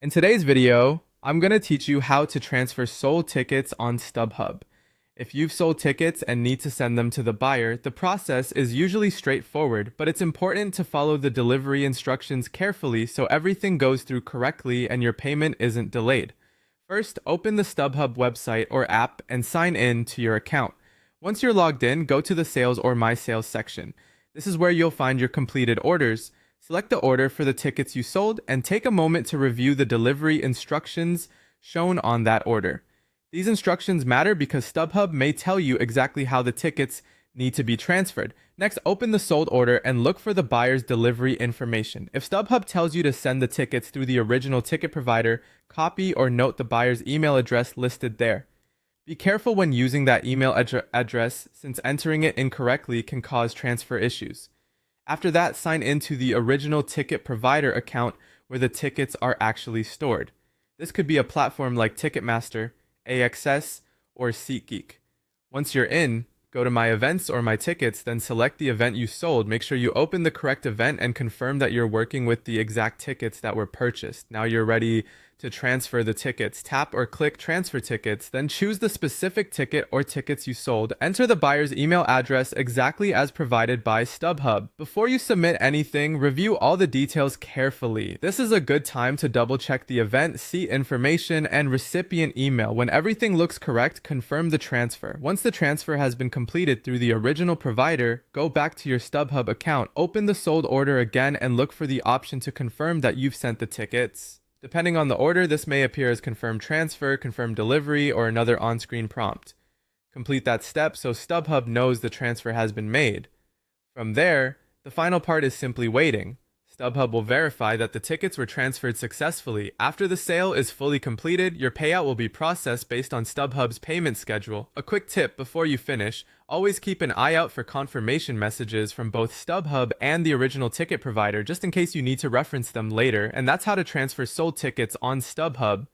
In today's video, I'm going to teach you how to transfer sold tickets on Stubhub. If you've sold tickets and need to send them to the buyer, the process is usually straightforward, but it's important to follow the delivery instructions carefully so everything goes through correctly and your payment isn't delayed. First, open the Stubhub website or app and sign in to your account. Once you're logged in, go to the Sales or My Sales section. This is where you'll find your completed orders. Select the order for the tickets you sold and take a moment to review the delivery instructions shown on that order. These instructions matter because Stubhub may tell you exactly how the tickets need to be transferred. Next, open the sold order and look for the buyer's delivery information. If Stubhub tells you to send the tickets through the original ticket provider, copy or note the buyer's email address listed there. Be careful when using that email address since entering it incorrectly can cause transfer issues. After that, sign into the original ticket provider account where the tickets are actually stored. This could be a platform like Ticketmaster, AXS, or SeatGeek. Once you're in, go to My Events or My Tickets, then select the event you sold. Make sure you open the correct event and confirm that you're working with the exact tickets that were purchased. Now you're ready to transfer the tickets. Tap or click Transfer Tickets, then choose the specific ticket or tickets you sold. Enter the buyer's email address exactly as provided by Stubhub. Before you submit anything, review all the details carefully. This is a good time to double check the event, seat information, and recipient email. When everything looks correct, confirm the transfer. Once the transfer has been completed through the original provider, go back to your Stubhub account, open the sold order again, and look for the option to confirm that you've sent the tickets. Depending on the order, this may appear as confirmed transfer, confirmed delivery, or another on-screen prompt. Complete that step so Stubhub knows the transfer has been made. From there, the final part is simply waiting. Stubhub will verify that the tickets were transferred successfully. After the sale is fully completed, your payout will be processed based on Stubhub's payment schedule. A quick tip before you finish, always keep an eye out for confirmation messages from both Stubhub and the original ticket provider just in case you need to reference them later, and that's how to transfer sold tickets on Stubhub.